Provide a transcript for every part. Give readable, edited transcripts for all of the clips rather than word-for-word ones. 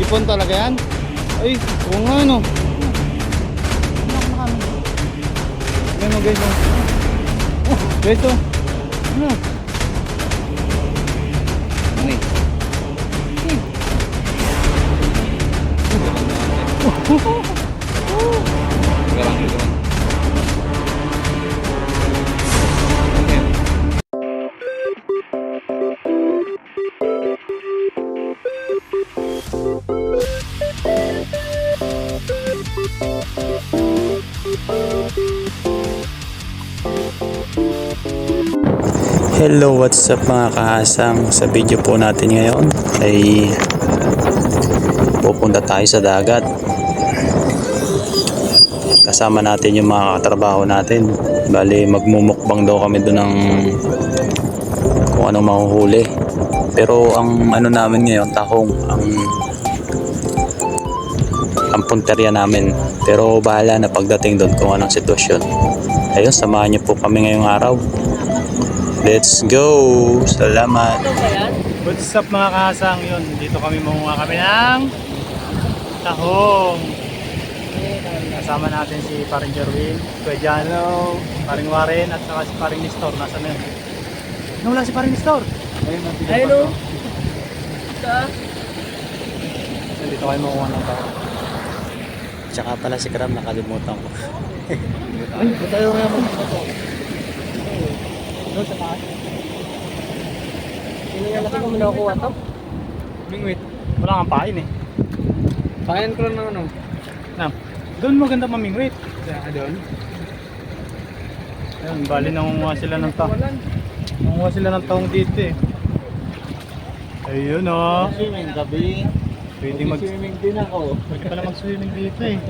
Hipon talaga yan? Ay, oo nga no. Ayan mo guys, oh. Guys, oh. Ano? Ano eh? Galang ito man. Hello, what's up mga kahasang? Sa video po natin ngayon ay pupunta tayo sa dagat. Kasama natin yung mga katrabaho natin. Bali magmumukbang daw kami doon ng kung anong mahuhuli. Pero ang ano namin ngayon, tahong ang punterya namin. Pero bahala na pagdating doon kung anong sitwasyon. Ayun, samahan niyo po kami ngayong araw. Let's go! Salamat! What's up mga kahasang? Yun, dito kami mangunga kami ng tahong. Kasama natin si Paring Jerwin, Kuya Jan, Paring Warren at saka si Paring Nestor. Nasaan na yun? Wala si Paring Nestor. Ayun o. Dito kami mangunga ng tahong. Tsaka pala si Kram, nakalimutan ko. Ay, tayo nga mo. Doon sa taas. Hindi nga laki ko nakukuha to. Mingwit. Wala kang pain eh. Payan ko ng ano. Na, doon maganda mamingwit. Doon. Ayun, bali nangunguha sila ng tahong. Nangunguha sila ng tahong dito eh. Ayun o. Swimming gabi. Pwede Swimming din ako. Pwede pala mag-swimming dito eh.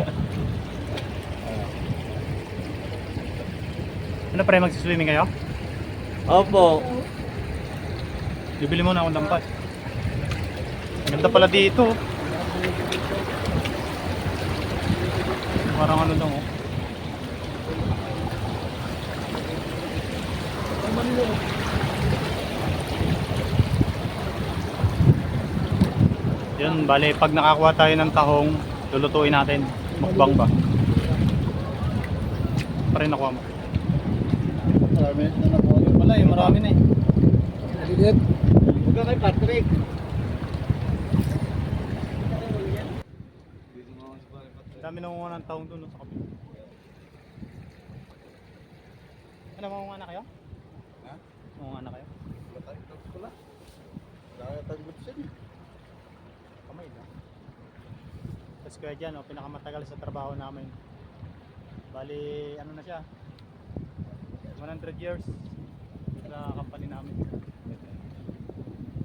Ano pre, mag-swimming kayo? Opo. Bibili mo na akong lambat. Ganda pala dito. Parang ano lang oh. Yun, bale pag nakakuha tayo ng tahong, lulutuin natin. Mukbang ba? Pa rin nakuha mo. Marami na nakuha. Wala eh, marami na eh. Aligat. Huwag ka kay Patrick. Ang dami nangunguha ng tahong doon sa kabila. Ano, mangunguha na kayo? Ha? Mangunguha na kayo? Wala tayo. Wala. Wala tagot siya. Kamay na. Tapos kaya dyan, oh, pinakamatagal sa trabaho namin. Bali, ano na siya? 100 years sa company namin.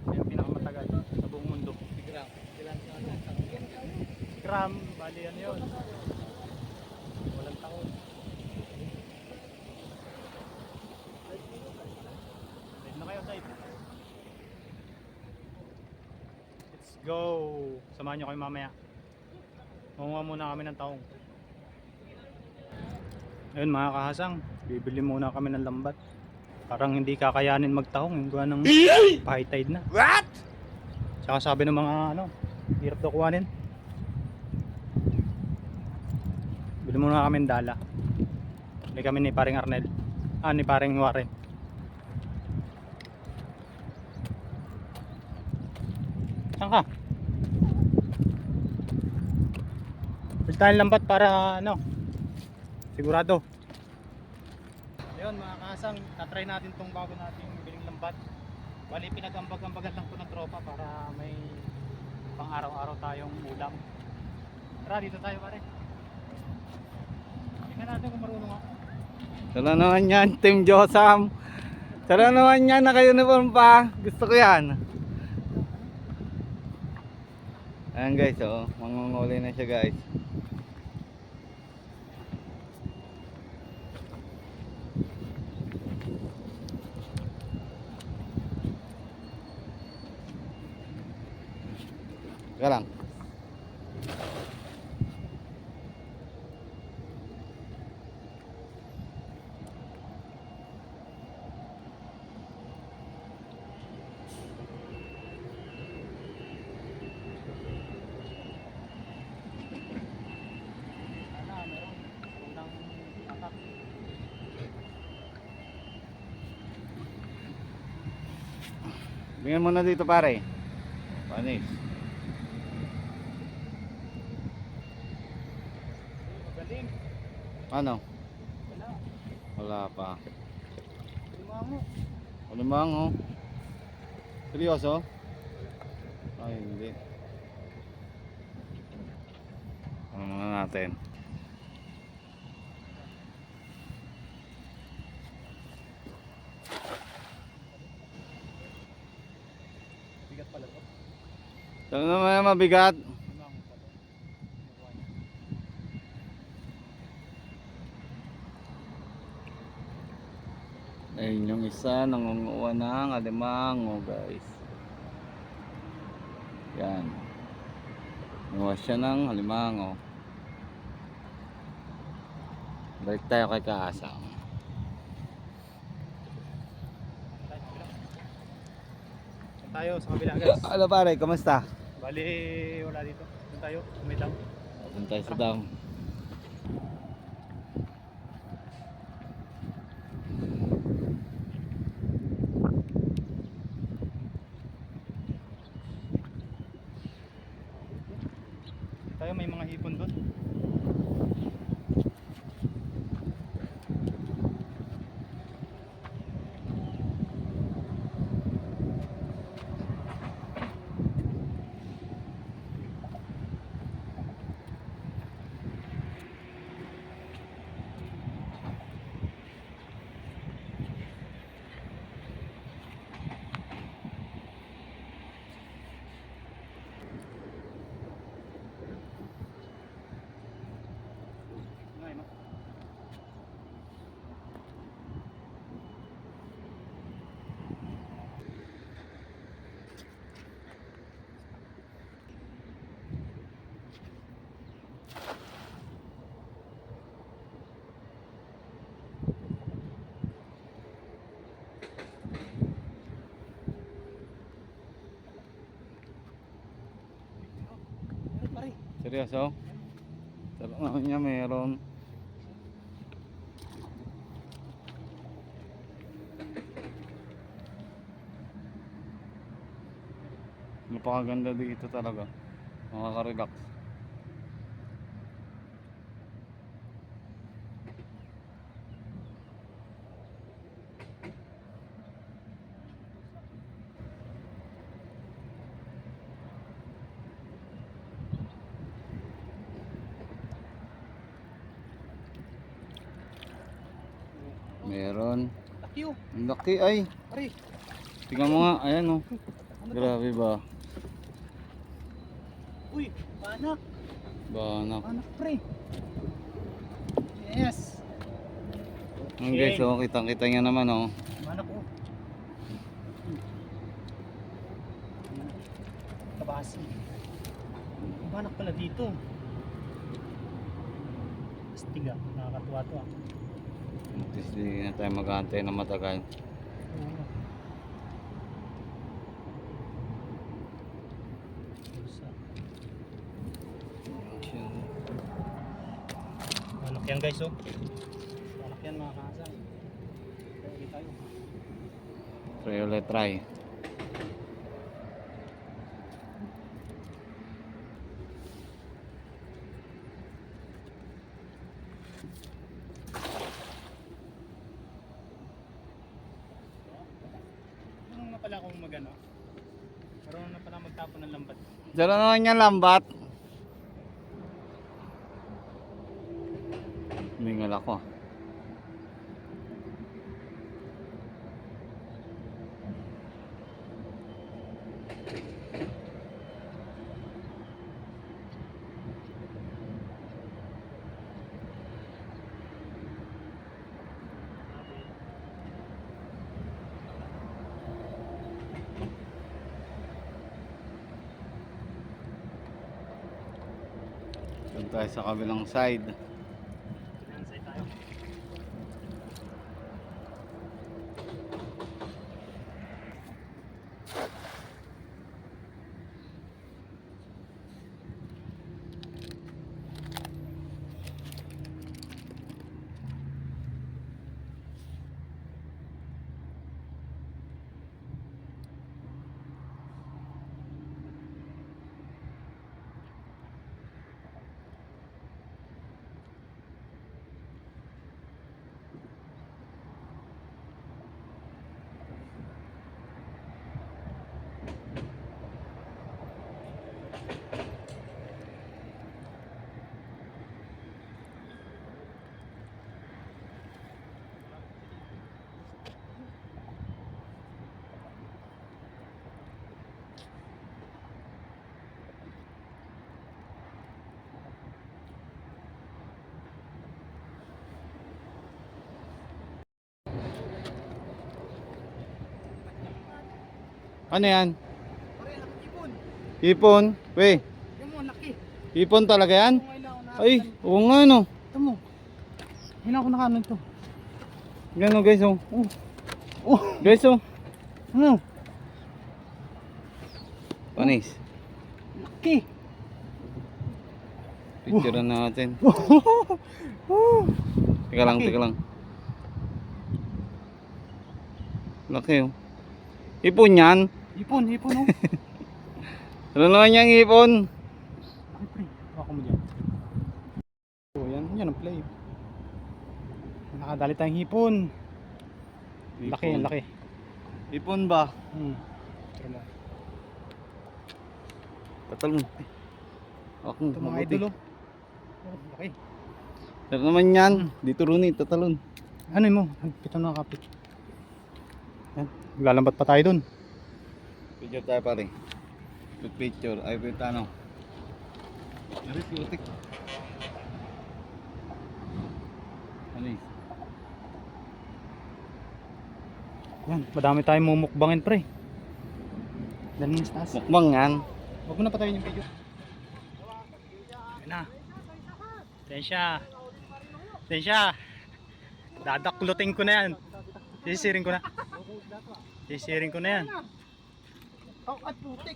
Siya yung pinakamatagal sa buong mundo. Gram, bali ano yun? Walang taon. Ready na kayo, side? Let's go! Samahan nyo kayo mamaya. Mangunga muna kami ng tahong. Ayun mga kahasang, bibili muna kami ng lambat. Parang hindi kakayanin magtahong, yung gawa ng high tide na. What? Tsaka sabi ng mga ano, hirap daw kuhanin. Bili muna kami ng dala. Bili kami ni Paring Arnel. Ni Paring Warren. Saan ka? Bili tayong lambat para ano, sigurado. Ayun mga kasang, natry natin tong bago nating biling lambat. Bali pinag-ambag-ambagan lang po ng tropa para may pang araw-araw tayong ulam. Tara, dito tayo pare. Tingnan natin kung marunong ako. Tara naman yan, Team Josam. Tara naman yan, naka-uniform pa. Gusto ko yan. Ayan guys, oh, mangunguli na siya guys. Teka lang. Bigyan mo na dito pare. Panis. Magaling. Ano? Wala. Wala pa. Lima mo. Ano bang oh? Seryoso? Ay hindi. Ano muna natin? Bigat pala to. Ano naman yung mabigat? Lima mo pala. Nakuha niya. Ayun yung isa nangunguha ng alimango guys. Yan. Nanguha siya ng alimango. Balik tayo kay Kaasang. Doon tayo sa kabila guys. Ano pare, kamusta? Bali, wala dito. Doon tayo. Umitaw. Doon tayo sa dam. Tayo may mga hipon doon. Ngay mo. Ano pare? Seryoso? Sarap naman niya meron. Napakaganda dito talaga. Makaka-relax. Meron. Laki oh. Ang laki ay. Pare. Tingnan mo nga. Ayan oh. Ano to? Grabe ba? Uy, panak. Banak. Panak pre. Yes. Ang guys oh. Kitang-kita niya naman oh. Panak oh. Kabasi. Panak pala dito. Astiga. Nakakatuwa to ah. At least hindi na tayo mag-aantay na matagal. Oo. Panak yan guys oh. Panak yan mga kasang. Hindi tayo. Try ulit try. Marunong na pala akong magano. Marunong na pala magtapon ng lambat. Diyan naman yan lambat. Mingal ako. Doon tayo sa kabilang side. Nansay tayo. Ano yan? Pare, laki ipon. Ipon? We, Yung mo, laki. ipon talaga yan? Kailangan ko na. Ay, oo nga no. Ito mo. Kailangan ko na kanan to. Gano'n guys oh. Guys oh. Ano? Panis. Laki. Picture natin. Teka lang, teka lang. Laki oh. Ipon yan? Ipon, oh. Ano naman yung ipon? Ay, pre. Baka mo dyan. Oh, yan ang play. Nakadali tayong hipon. Laki, Ipon. laki. Ipon ba? Tara mo. Tatal mo. Ako, Ito mga idol oh. Oh, laki. Ano naman yan? Dito Rooney, tatalon. Ano mo? Nagpito na kapit. Yan. Lalambat pa tayo dun. Picture tayo pare. Good picture. Ay, pita ano. Aris, lutik. Anis. Yan, madami tayong mumukbangin pre. Dali mo sa taas. Mukbang yan. Huwag mo na patayin yung video. Yan na. Tensya. Tensya. Dadaklutin ko na yan. Sisiring ko na. Sisiring ko na yan. At putik.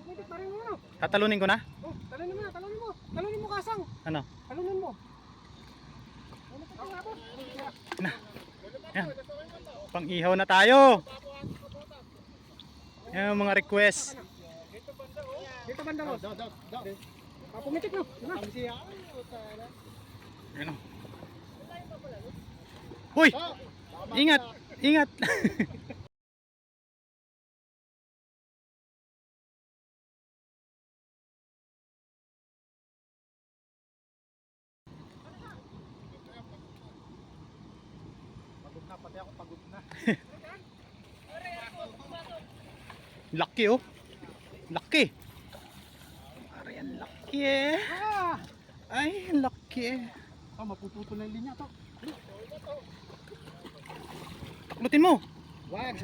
Putik pa rin mo. Tatalunin ko na? Oh, talunin mo na, talunin mo. Talunin mo kasang. Ano? Talunin mo. Ano pa nga boss? Yan. Pang-ihaw na tayo. Yan ang mga request. Dito banda mo. Pumitik no. Ano? Uy! Ingat! Ingat! Pagod na, pati ako pagod na. Laki oh. Laki. Ariyan laki eh. Ay, laki eh. Oh, mapuputol na yung linya to. Taklutin mo. Wag.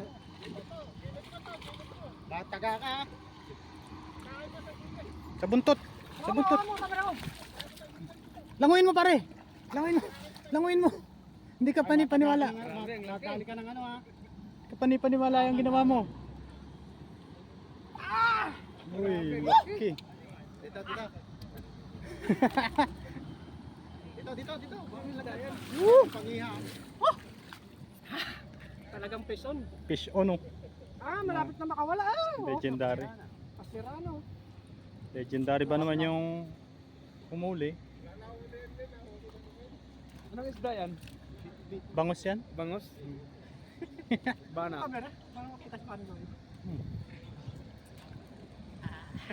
Bataga ka. Sa buntot. Sa buntot. Languin mo pare. Languin mo. Languin mo. Hindi ka panipaniwala. Nadali ka ng ano ha. Hindi ka panipaniwala yung ginawa mo. Uy, laki. Dito. Dito. Pangiha. Talagang peson. Fish on oh. Malapit na makawala. Legendary. Pasirano. Legendary ba naman yung humuli? Anong isda yan? Bangos yan? Bangos? Bana. Kamera? Parang makita sa paano.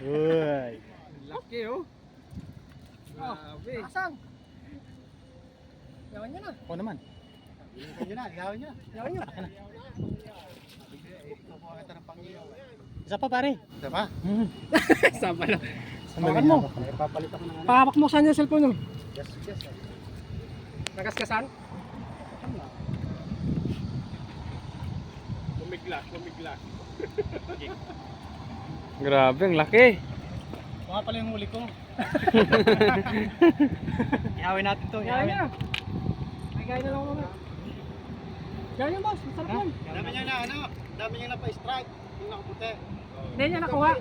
Uy. Laki oh. Grabe. Asang. Yawan nyo na. Ako naman. Yawan nyo. Isa pa pare. Isa pa? Sama na. Hawakan mo. Papalit ako ng ano. Pahawak mo saan yung cellphone mo? Yes. Nagaskasan? Lumiglas. Grabe, ang laki. Mga pala yung huli ko. Ihawin natin to. Gaya na. Ay, gaya na lang mga. Gaya na boss, masarap yan. Dami niya na pa-strike. Yung nakaputi. Hindi niya nakuha.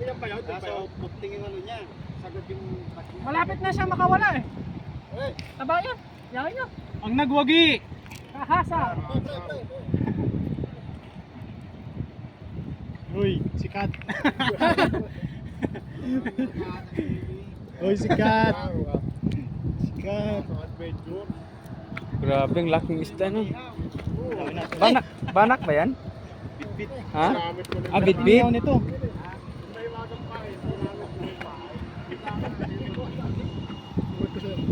Kaso puting yung ano niya. Sagad yung Malapit na siya makawala eh. Taba yan. Yakin nyo. ang nagwagi. Kahasa. Uy, sikat. Uy, sikat. Sikat. Grabe, ang laking isda no. Ihawin natin. Banak ba yan? Bit-bit. Ha? Ah, Ang bitbit? ihaw nito.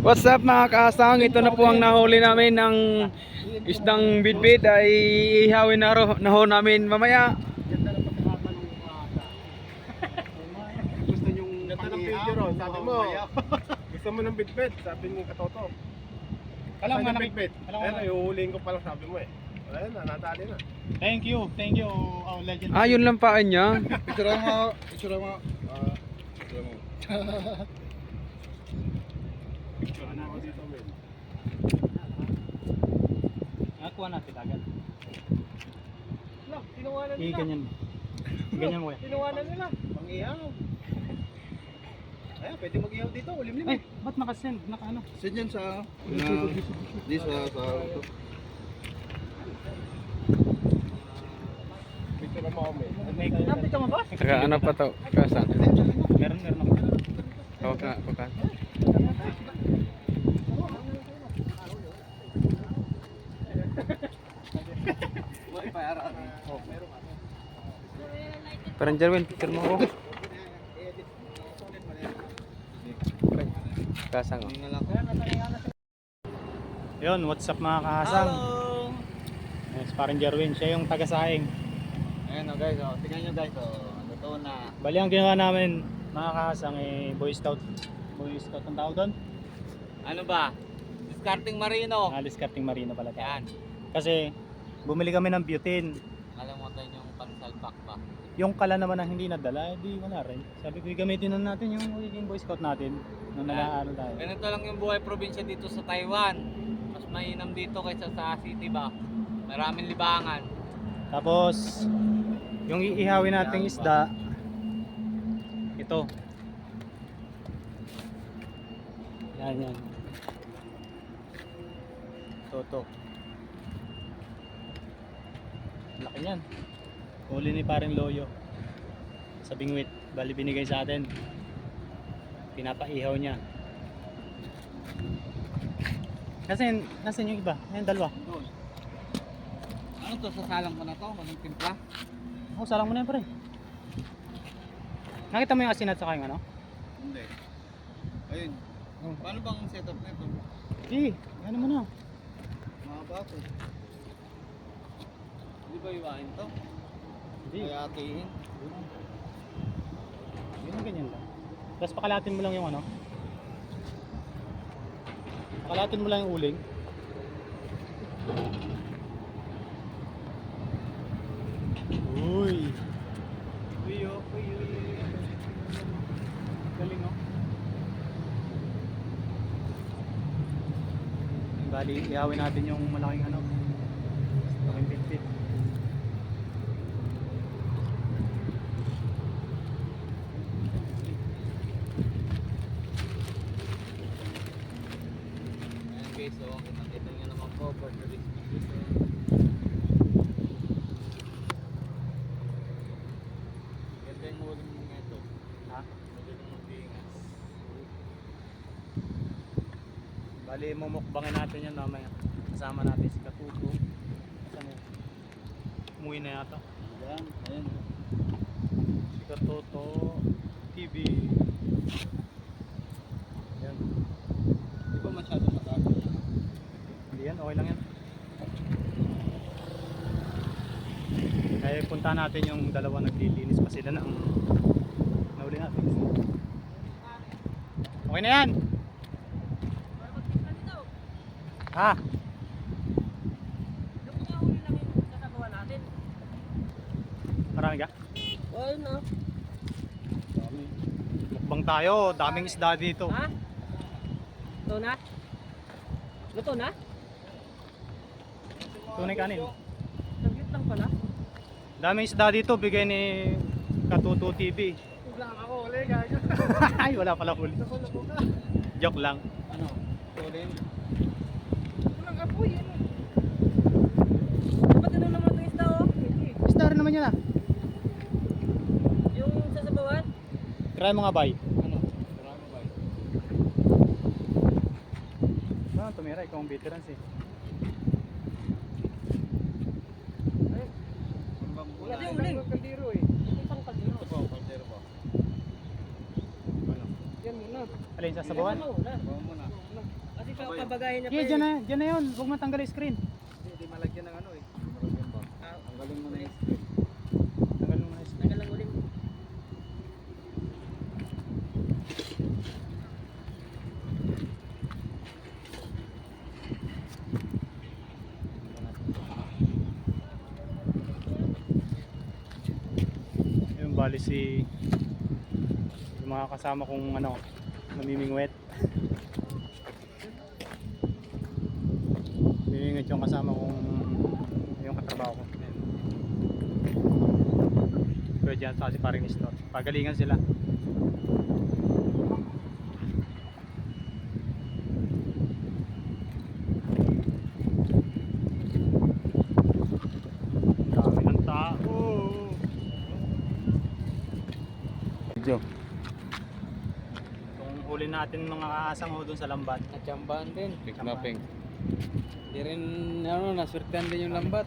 What's up mga kaasang? Ito na po ang nahuli namin ng isdang bitbit ay ihawin na ho namin mamaya. Gusto nyong Ganda ng video ron, sabi mo. Gusto mo ng bitbit, sabi mo katoto. Alam nga Bitbit. Alam Ayun, nga. iuhulihin ko pala sabi mo eh. Ayun na, natali na. Thank you, oh, legend. Ah, yun lang paan niya. Picture mo. Picture mo. Picture mo. Picture mo dito, men. Nakuha natin agad. Look, tinuwanan nila. Ganyan. Ganyan mo yan. Tinuwanan nila. Pang-ihaw. Ayan, pwede mag-ihaw dito. Ulim-lim Ay, ba't nakasend? Naka-ano? Send yan sa... Di sa... Picture mo ako, men. Napit ka mo ba? Saka ano pa to? Kasan? Meron ako. Hawak na, bukas. Parang Jerwin, picture mo ako. Kasang oh. Yun, what's up mga kahasang? Yes, parang Jerwin, siya yung taga-saing. Ayan o guys, tingnan nyo guys, luto na. Bali ang ginawa namin mga kahasang Boy Scout. Boy Scout ang tawag doon? Ano ba? Discarding Marino. Discarding Marino pala. Yan. Kasi bumili kami ng butane. Kalimutan yung pansalpak pa. Yung kala naman na hindi nadala, di wala rin. Sabi ko, gamitin na natin yung magiging Boy Scout natin nung nag-aaral tayo. Ganito lang yung buhay probinsya dito sa Taiwan. Mas mainam dito kaysa sa city ba? Maraming libangan. Tapos, yung iihawin nating isda, ito. Yan. Toto. Laki niyan. Huli ni paring Loyo. Sa bingwit. Bali binigay sa atin. Pinapaihaw niya. Nasaan yung iba? Ayan, dalawa. Doon. Ano to? Sasalang ko na to? Maging timpla? Oh, salang mo na yan pre. Nakita mo yung asin at saka yung ano? Hindi. Ayun. Paano bang setup nito? Ano mo na? Mahaba to. Hindi ba iwain to? Hindi. Kaya atiin. Yun ang ganyan lang. Tapos pakalatin mo lang yung ano. Pakalatin mo lang yung uling. Uy. Galing oh. Bali, ihawin natin yung malaking ano. Malaking pitpit. Ayan guys, so kita nyo naman po for the dito. Ganda yung uling mga ito. Ha? Magaling yung tingas. Bali, mumukbangin natin yan mamaya. Kasama natin si Katuto. Saan yun? Umuwi na yata. Ayan, ayan. Si Katuto TV. Yan. Di ba masyado mataas? Hindi yan, okay lang yan. Kaya punta natin yung dalawa naglilinis pa sila ng nahuli natin. Okay na yan! Ha? Marami ka? Oo na. Dami. Mukbang tayo, daming isda dito. Ha? Luto na? Luto na? Tunay kanin. Saglit lang pala. Daming isda dito, bigay ni Katuto TV. Biglang ako, ulit gago. Ay, wala pala huli. Lako ka. Joke lang. Ano? Tulin? Walang apoy yan. Dapat ano naman itong isda oh? Hindi. Isda rin naman yan ah. Yung sasabawan? Try mo nga bay. Ano? Marami ba? Ah, tumira, ikaw ang veterans eh. Ano bang Wala kulay? yung uling. Kaldero eh. Isang kaldero. Ito po, kaldero po. Ano? Yan muna. Alin, sasabawan? Wala. Bawa mo na. Kasi papabagahin niya pa Yeah, dyan na yun. Huwag matanggal yung screen. Hindi malagyan ng ano eh. Malagyan ba? Tanggalin mo na yung screen. Tanggal mo na yung screen. Tagal lang uling. Bali yung mga kasama kong ano, namimingwet. Namimingwet yung kasama kong yung katrabaho ko. Ayan. Pero dyan sa kasi paring store. Pagalingan sila. Dami ng tao. Video. Itong huli natin mga kaasang ho doon sa lambat. At tsambahan din. Pink na Tsambahan. pink. Di rin, ano, naswertehan din yung lambat.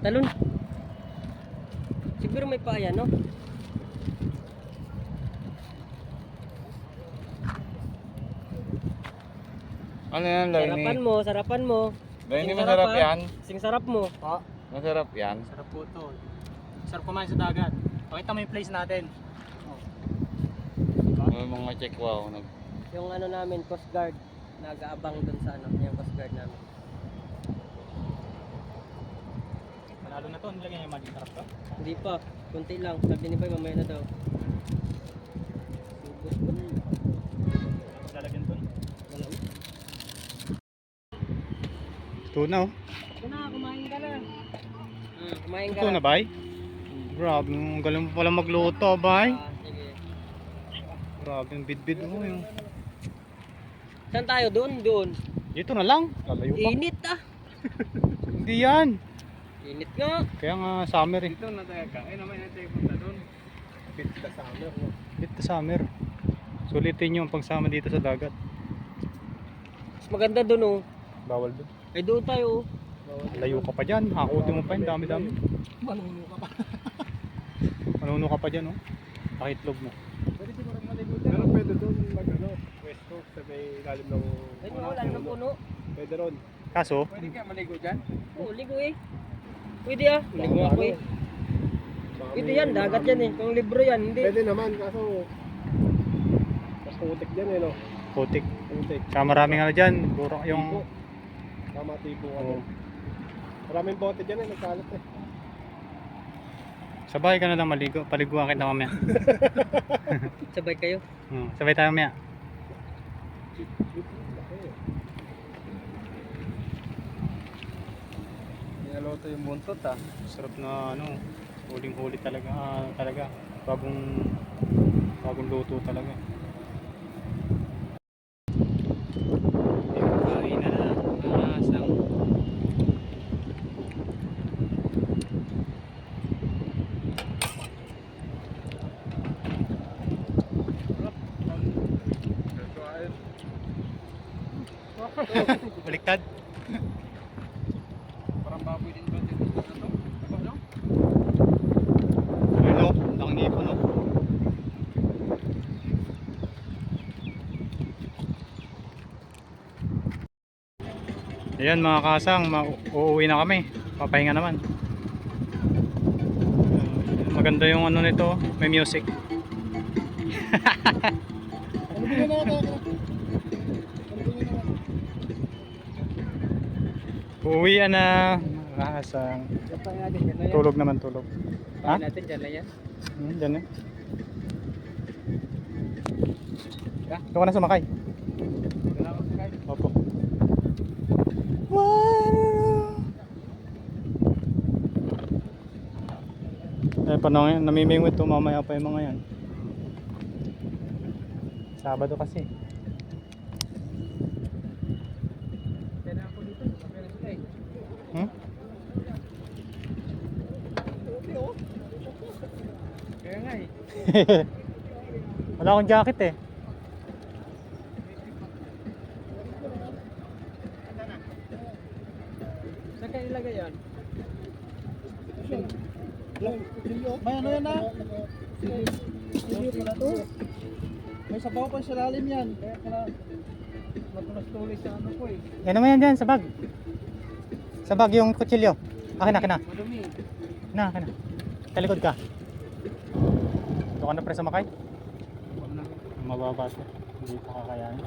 Talon. Siguro may paaya, no? Ano yan, Sarapan mo, sarapan mo. Lenny, Sing masarap sarap, yan. Sing sarap mo. Pa, Masarap yan. sarap po ito. Sarap kumain sa dagat. Pakita mo yung place natin. May mga check wow. Yung ano namin, Coast Guard. Nag-aabang dun sa ano, yung Coast Guard namin. Manalo na to. Nilagyan niya yung maging sarap to. Hindi pa, kunti lang. Sabi ni Boy, mamaya na daw. Subos ko na yun. Lalagyan to. Wala mo. Ito na oh. Ito na, kumain ka na. Kumain ka Ito na bay? Grabe, ang galing mo pala magluto bay. Sige. Grabe, yung bidbid mo yung. Saan tayo? Doon? Doon. Dito na lang. Lalayo pa. Init ah. Hindi yan. Init nga. Kaya nga summer eh. Dito na tayo ka. Eh, naman na tayo punta doon. Dito summer. Sulitin nyo ang pagsama dito sa dagat. Mas maganda doon oh. Bawal doon. Ay doon tayo oh. Layo ka pa dyan. Hakutin mo pa yun. Dami-dami. Manuno ka pa. Manuno ka pa dyan oh. Pakitlog mo. Pero pwede doon mag-ano, pwesto sa may ilalim ng... Ayun oh, lalo ng puno. Pwede ron. Kaso, Pwede kaya maligo dyan? Oo, ligo eh. Pwede ah. Ligo ako eh. Pwede yan, dagat yan eh. Kung libro yan, hindi. Pwede naman, kaso... Mas putik dyan eh, no? putik. Putik. Saka maraming ano dyan. Puro yung... Tama tipo Oo. Maraming bote dyan eh, nagkalat eh. Sabay ka na lang maligo. Paliguan kita mamaya. Sabay kayo. Sabay tayo mamaya. Nilaloto yung buntot ah. Sarap na ano. Huling-huli talaga. Talaga. Bagong luto talaga. Kain na na. Asang. Baliktad. Parang baboy din ba dito sa ito? Ano? Ano? Ang ipon no? Ayan mga kasang, uuwi na kami. Papahinga naman. Maganda yung ano nito, may music. Uuwi na. Kasang. Tulog naman tulog. Ha? Bakit natin dyan na yan? Diyan eh. Ito ka na sumakay. Salamat sa kayo. Opo. Eh, paano ngayon? Namimingwit to mamaya pa yung mga yan. Sabado kasi. Kaya na ako dito. Kapera sila eh. Hmm? Kaya nga eh. Wala akong jacket eh. Saan kayo ilagay yan? May ano yan na? Hindi pala to. May sabaw pa sa lalim yan. Kaya pala matulas-tulis sa ano ko eh. Yan naman yan dyan sa bag. Sa bag yung kutsilyo. Akin na, akin na. Madumi. Akin na. Talikod ka. Ito ka na pre sa makay. Huwag na. Mababa siya. Hindi pa kakayanin.